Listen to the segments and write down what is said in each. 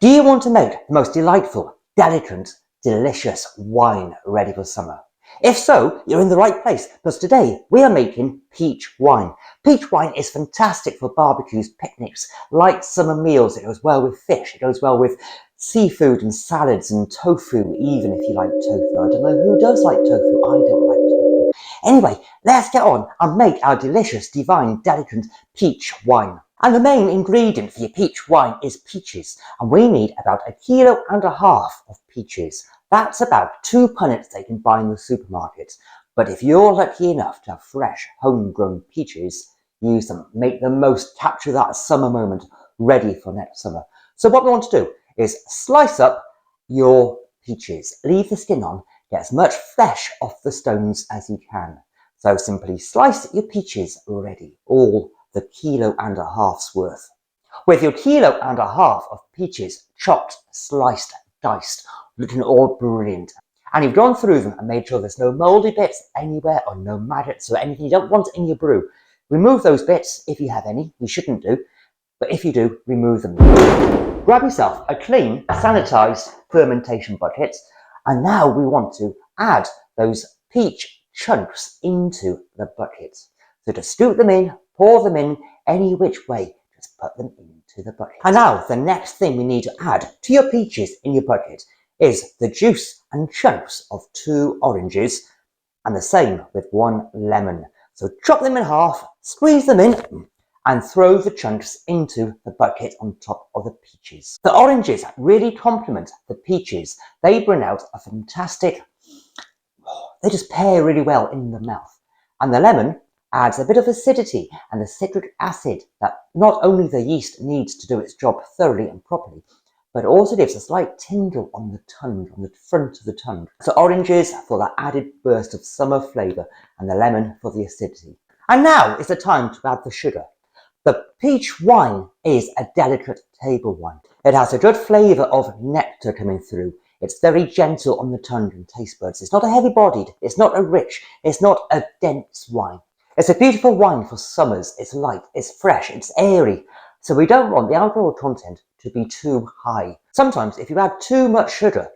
Do you want to make the most delightful, delicate, delicious wine ready for summer? If so, you're in the right place, because today we are making peach wine. Peach wine is fantastic for barbecues, picnics, light summer meals. It goes well with fish, it goes well with seafood and salads and tofu, even if you like tofu. I don't know who does like tofu, I don't like tofu. Anyway, let's get on and make our delicious, divine, delicate peach wine. And the main ingredient for your peach wine is peaches, and we need about 1.5 kilos of peaches. That's about 2 punnets they can buy in the supermarket. But if you're lucky enough to have fresh, homegrown peaches, use them, make the most, capture that summer moment ready for next summer. So what we want to do is slice up your peaches, leave the skin on, get as much flesh off the stones as you can. So simply slice your peaches ready, all the 1.5 kilos worth. With your 1.5 kilos of peaches chopped, sliced, diced, looking all brilliant, and you've gone through them and made sure there's no mouldy bits anywhere or no maggots or anything you don't want in your brew, remove those bits if you have any. You shouldn't do, but if you do, remove them. Grab yourself a clean, sanitized fermentation bucket, and now we want to add those peach chunks into the bucket. So to scoop them in, pour them in, any which way, just put them into the bucket. And now the next thing we need to add to your peaches in your bucket is the juice and chunks of 2 oranges, and the same with 1 lemon. So chop them in half, squeeze them in, and throw the chunks into the bucket on top of the peaches. The oranges really complement the peaches. They bring out a fantastic, they just pair really well in the mouth. And the lemon adds a bit of acidity and the citric acid that not only the yeast needs to do its job thoroughly and properly, but also gives a slight tingle on the tongue, on the front of the tongue. So oranges for that added burst of summer flavour, and the lemon for the acidity. And now is the time to add the sugar. The peach wine is a delicate table wine. It has a good flavour of nectar coming through. It's very gentle on the tongue and taste buds. It's not a heavy-bodied, it's not a rich, it's not a dense wine. It's a beautiful wine for summers. It's light, it's fresh, it's airy. So we don't want the alcohol content to be too high. Sometimes if you add too much sugar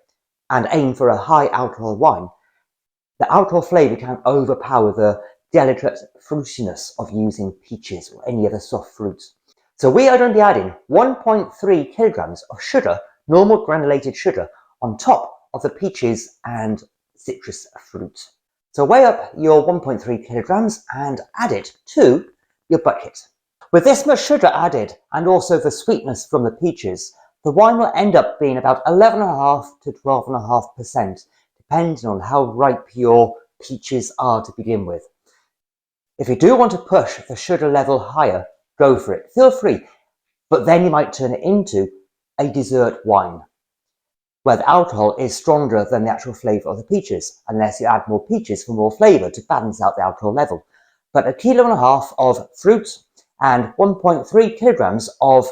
and aim for a high alcohol wine, the alcohol flavour can overpower the delicate fruitiness of using peaches or any other soft fruits. So we are going to be adding 1.3 kilograms of sugar, normal granulated sugar, on top of the peaches and citrus fruit. So weigh up your 1.3 kilograms and add it to your bucket. With this much sugar added and also the sweetness from the peaches, the wine will end up being about 11.5 to 12.5%, depending on how ripe your peaches are to begin with. If you do want to push the sugar level higher, go for it, feel free, but then you might turn it into a dessert wine, where the alcohol is stronger than the actual flavour of the peaches, unless you add more peaches for more flavour to balance out the alcohol level. But 1.5 kilos of fruit and 1.3 kilograms of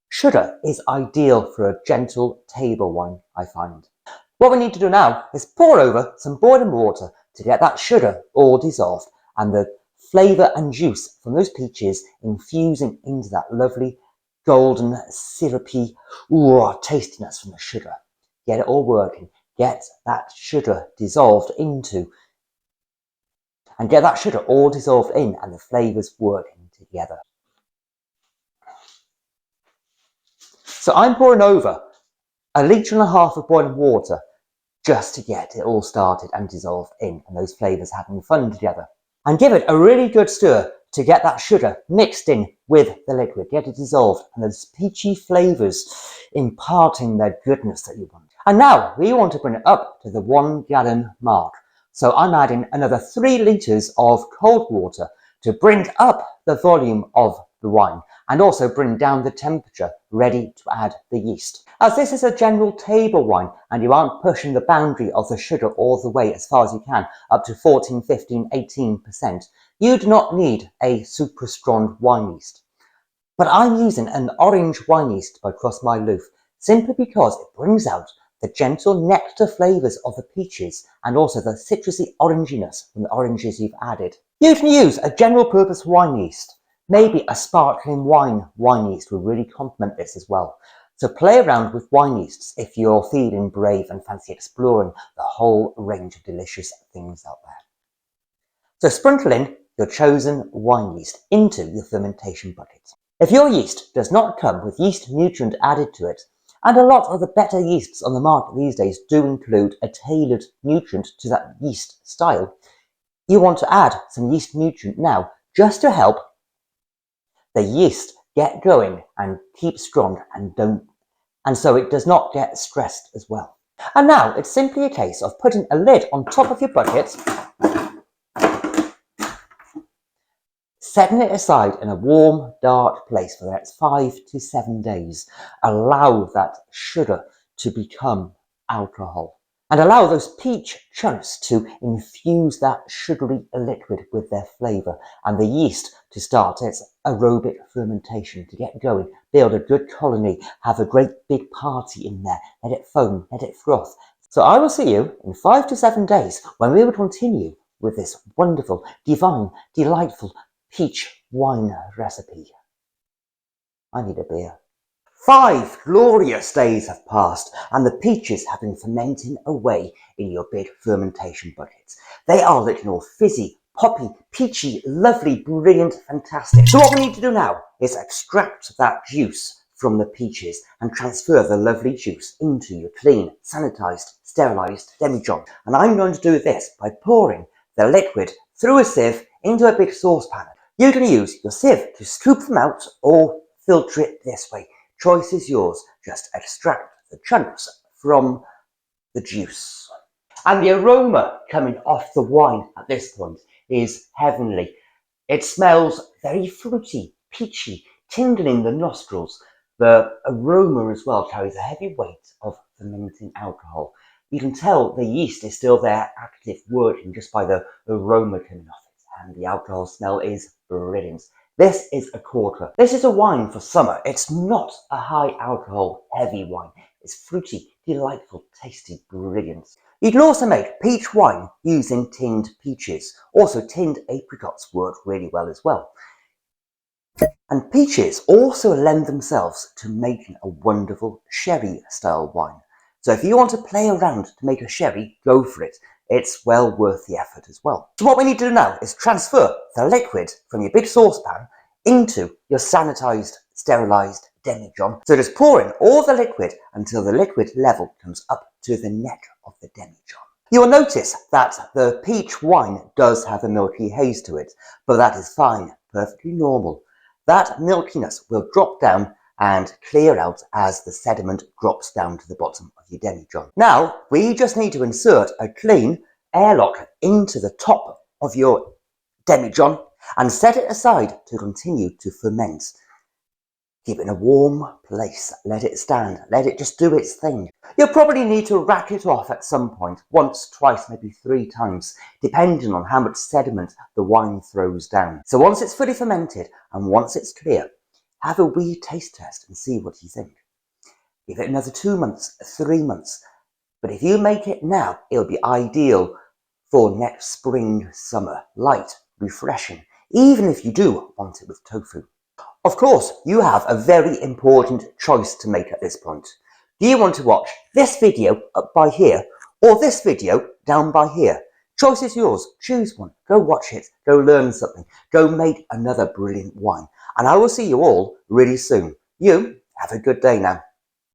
sugar is ideal for a gentle table wine, I find. What we need to do now is pour over some boiling water to get that sugar all dissolved and the flavour and juice from those peaches infusing into that lovely golden syrupy tastiness from the sugar. Get it all working, get that sugar dissolved into, and get that sugar all dissolved in and the flavours working together. So I'm pouring over 1.5 litres of boiling water just to get it all started and dissolved in and those flavours having fun together. And give it a really good stir to get that sugar mixed in with the liquid, get it dissolved and those peachy flavours imparting their goodness that you want. And now we want to bring it up to the 1 gallon mark. So I'm adding another 3 litres of cold water to bring up the volume of the wine and also bring down the temperature ready to add the yeast. As this is a general table wine and you aren't pushing the boundary of the sugar all the way as far as you can, up to 14, 15, 18%, you do not need a super strong wine yeast. But I'm using an orange wine yeast by Cross My Loof simply because it brings out the gentle nectar flavours of the peaches and also the citrusy oranginess from the oranges you've added. You can use a general purpose wine yeast. Maybe a sparkling wine yeast will really complement this as well. So play around with wine yeasts if you're feeling brave and fancy exploring the whole range of delicious things out there. So sprinkle in your chosen wine yeast into your fermentation bucket. If your yeast does not come with yeast nutrient added to it, and a lot of the better yeasts on the market these days do include a tailored nutrient to that yeast style, you want to add some yeast nutrient now just to help the yeast get going and keep strong and so it does not get stressed as well. And now it's simply a case of putting a lid on top of your bucket, setting it aside in a warm, dark place for the next 5 to 7 days. Allow that sugar to become alcohol and allow those peach chunks to infuse that sugary liquid with their flavour and the yeast to start its aerobic fermentation, to get going, build a good colony, have a great big party in there, let it foam, let it froth. So I will see you in 5 to 7 days when we will continue with this wonderful, divine, delightful peach wine recipe. I need a beer. 5 glorious days have passed and the peaches have been fermenting away in your big fermentation buckets. They are looking all fizzy, poppy, peachy, lovely, brilliant, fantastic. So what we need to do now is extract that juice from the peaches and transfer the lovely juice into your clean, sanitized, sterilized demijohn. And I'm going to do this by pouring the liquid through a sieve into a big saucepan. You can use your sieve to scoop them out or filter it this way. Choice is yours. Just extract the chunks from the juice. And the aroma coming off the wine at this point is heavenly. It smells very fruity, peachy, tingling the nostrils. The aroma as well carries a heavy weight of fermenting alcohol. You can tell the yeast is still there, active, working just by the aroma coming off it. And the alcohol smell is brilliant. This is a corker. This is a wine for summer. It's not a high alcohol, heavy wine. It's fruity, delightful, tasty, brilliant. You can also make peach wine using tinned peaches. Also tinned apricots work really well as well. And peaches also lend themselves to making a wonderful sherry style wine. So if you want to play around to make a sherry, go for it. It's well worth the effort as well. So what we need to do now is transfer the liquid from your big saucepan into your sanitized, sterilized demijohn. So just pour in all the liquid until the liquid level comes up to the neck of the demijohn. You will notice that the peach wine does have a milky haze to it, but that is fine, perfectly normal. That milkiness will drop down and clear out as the sediment drops down to the bottom of your demijohn. Now, we just need to insert a clean airlock into the top of your demijohn and set it aside to continue to ferment. Keep it in a warm place, let it stand, let it just do its thing. You'll probably need to rack it off at some point, once, twice, maybe 3 times, depending on how much sediment the wine throws down. So once it's fully fermented and once it's clear, have a wee taste test and see what you think. Give it another 2 months, 3 months. But if you make it now, it'll be ideal for next spring, summer. Light, refreshing, even if you do want it with tofu. Of course, you have a very important choice to make at this point. Do you want to watch this video up by here or this video down by here? Choice is yours. Choose one. Go watch it. Go learn something. Go make another brilliant wine. And I will see you all really soon. You have a good day now.